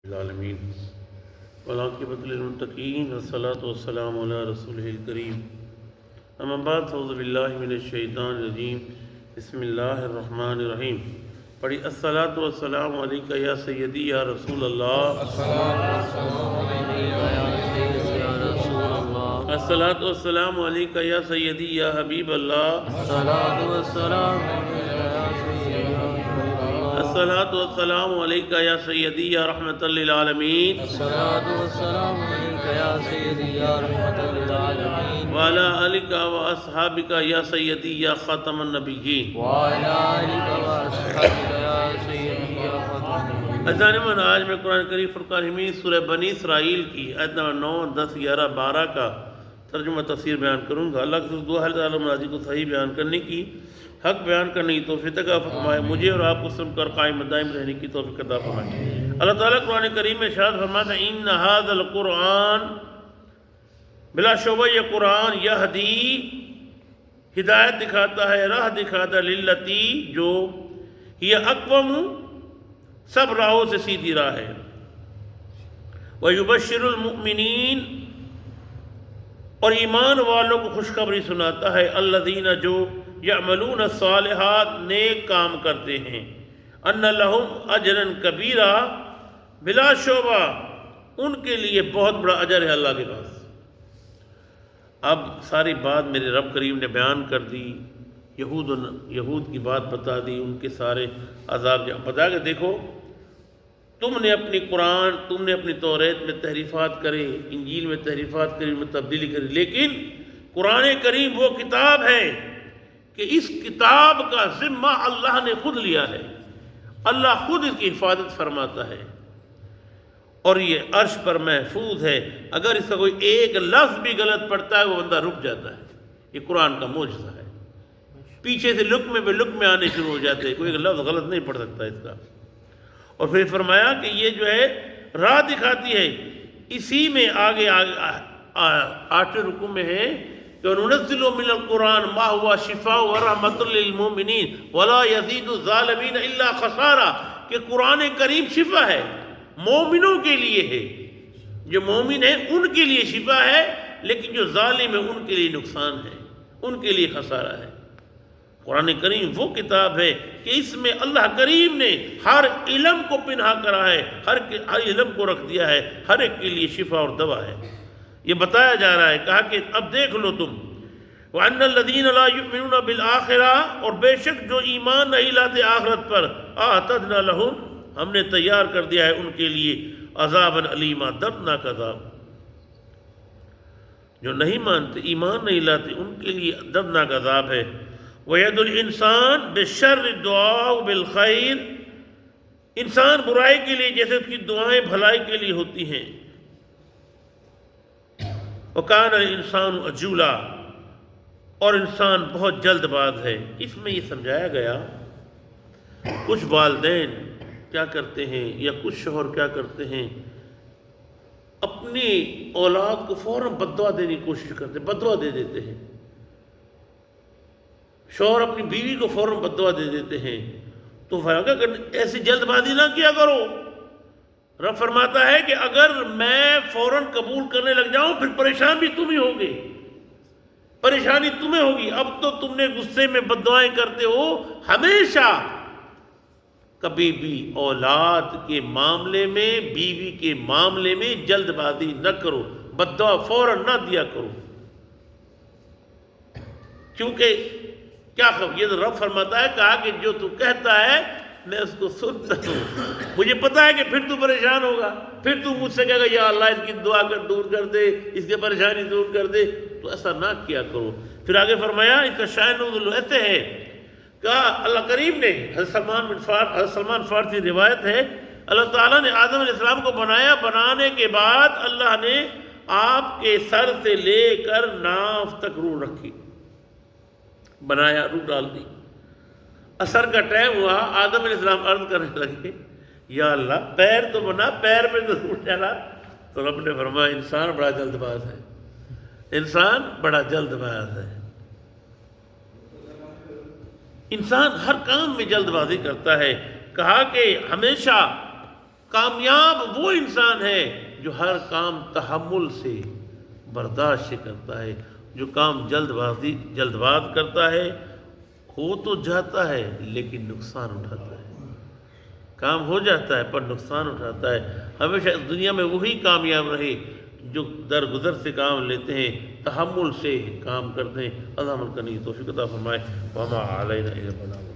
العالمین والعاقبۃ للمتقین والصلاۃ والسلام علی رسولہ الکریم اما بعد فاعوذ باللہ من الشیطان الرجیم بسم اللہ الرحمن الرحیم پڑھی الصلاۃ والسلام علیکہ یا سیدی یا رسول اللہ الصلاۃ والسلام علیکہ یا سیدی یا حبیب اللہ الصلاۃ والسلام علیکہ یا سیدی یا رحمۃ للعالمین وعلی آلک و اصحابک یا سیدی یا خاتم النبیین عزیزان من، آج میں قرآن کریم فرقان حمید سورہ بنی اسرائیل کی آیت نمبر 9، 10، 11، 12 کا ترجمہ تفسیر بیان کروں گا۔ اللہ کی دعا ہے تعالیٰ مناظر کو صحیح بیان کرنے کی، حق بیان کرنے کی توفیق عطا فرمائے، مجھے اور آپ کو سن کر قائم دائم رہنے کی توفیق عطا فرمائے۔ اللہ تعالیٰ قرآن کریم میں ارشاد فرماتا ہے ان ھذا القرآن، بلا شبہ یہ قرآن یہدی ہدایت دکھاتا ہے، راہ دکھاتا ہے، للتی جو یہ اقوم سب راہوں سے سیدھی راہ ہے، وَيُبَشِّرُ الْمُؤْمِنِينَ اور ایمان والوں کو خوشخبری سناتا ہے، الذین جو یعملون الصالحات نیک کام کرتے ہیں، ان لہم اجرا کبیرا بلا شبہ ان کے لیے بہت بڑا اجر ہے اللہ کے پاس۔ اب ساری بات میرے رب کریم نے بیان کر دی، یہود کی بات بتا دی، ان کے سارے عذاب بتا کے دیکھو تم نے اپنی قرآن، تم نے اپنی توریت میں تحریفات کرے، انجیل میں تحریفات کری، میں تبدیلی کری، لیکن قرآن کریم وہ کتاب ہے کہ اس کتاب کا ذمہ اللہ نے خود لیا ہے، اللہ خود اس کی حفاظت فرماتا ہے اور یہ عرش پر محفوظ ہے۔ اگر اس کا کوئی ایک لفظ بھی غلط پڑتا ہے وہ بندہ رک جاتا ہے۔ یہ قرآن کا معجزہ ہے، پیچھے سے لقمے پہ لقمے آنے شروع ہو جاتے ہیں، کوئی ایک لفظ غلط نہیں پڑ سکتا اس کا۔ اور پھر فرمایا کہ یہ جو ہے راہ دکھاتی ہے، اسی میں آگے 8ویں رکوع میں ہے کہ وَنُنَزِّلُ مِنَ الْقُرْآنِ مَا هُوَ شِفَاءٌ وَرَحْمَةٌ لِّلْمُؤْمِنِينَ وَلَا يَزِيدُ الظَّالِمِينَ إِلَّا خَسَارًا، کہ قرآن کریم شفا ہے، مومنوں کے لیے ہے، جو مومن ہیں ان کے لیے شفا ہے، لیکن جو ظالم ہے ان کے لیے نقصان ہے، ان کے لیے خسارہ ہے۔ قرآن کریم وہ کتاب ہے کہ اس میں اللہ کریم نے ہر علم کو پنہا کرا ہے، ہر علم کو رکھ دیا ہے، ہر ایک کے لیے شفا اور دوا ہے۔ یہ بتایا جا رہا ہے، کہا کہ اب دیکھ لو تم وَأَنَّ الَّذِينَ لَا يُؤْمِنُونَ بِالْآخِرَةِ اور بے شک جو ایمان نہیں لاتے آخرت پر، أَعْتَدْنَا لَهُمْ ہم نے تیار کر دیا ہے ان کے لیے عذابًا علیما دردناک عذاب۔ جو نہیں مانتے، ایمان نہیں لاتے، ان کے لیے دردناک عذاب ہے۔ وَيَدُ الْإِنسَانِ بِالشَّرِّ الدُّعَاءُ بِالْخَيْرِ انسان برائی کے لیے جیسے اس کی دعائیں بھلائی کے لیے ہوتی ہیں۔ وَكَانَ الْإِنسَانُ عَجُولًا اور انسان بہت جلد باز ہے۔ اس میں یہ سمجھایا گیا کچھ والدین کیا کرتے ہیں یا کچھ شوہر کیا کرتے ہیں، اپنی اولاد کو فوراً بددعا دینے کی کوشش کرتے ہیں، بددعا دے دیتے ہیں۔ شوہر اپنی بیوی کو فوراً بددعا دے دیتے ہیں، تو فرقہ ایسی جلد بازی نہ کیا کرو۔ رب فرماتا ہے کہ اگر میں فوراً قبول کرنے لگ جاؤں پھر پریشان بھی تم ہی ہوگے، پریشانی تمہیں ہوگی۔ اب تو تم نے غصے میں بددعائیں کرتے ہو، ہمیشہ کبھی بھی اولاد کے معاملے میں، بیوی کے معاملے میں جلد بازی نہ کرو، بددعا فوراً نہ دیا کرو، کیونکہ کیا خبر، یہ تو رب فرماتا ہے، کہا کہ جو تو کہتا ہے میں اس کو سنتا ہوں، مجھے پتا ہے کہ پھر تو پریشان ہوگا، پھر تو مجھ سے کہے گا یا اللہ اس کی دعا کر دور کر دے، اس کی پریشانی دور کر دے، تو ایسا نہ کیا کرو۔ پھر آگے فرمایا اس کا شاعر نزول ایسے ہے، کہا اللہ کریم نے، حضرت سلمان فارسی روایت ہے، اللہ تعالیٰ نے آدم علیہ السلام کو بنایا، بنانے کے بعد اللہ نے آپ کے سر سے لے کر ناف تک روح رکھی، بنایا، روح ڈال دی۔ عصر کا ٹائم ہوا، آدم علیہ السلام عرض کرنے لگے یا اللہ پیر تو بنا، پیر میں تو روح ڈالا، تو رب نے فرمایا انسان بڑا جلد باز ہے، انسان بڑا جلد باز ہے۔ انسان ہر کام میں جلد بازی کرتا ہے۔ کہا کہ ہمیشہ کامیاب وہ انسان ہے جو ہر کام تحمل سے برداشت سے کرتا ہے. جو کام جلد باز کرتا ہے ہو تو جاتا ہے لیکن نقصان اٹھاتا ہے. کام ہو جاتا ہے پر نقصان اٹھاتا ہے. ہمیشہ اس دنیا میں وہی کامیاب رہے جو درگزر سے کام لیتے ہیں، تحمل سے کام کرتے ہیں. اللہ ہم کو توفیق عطا فرمائے. وما علینا الا البلاغ.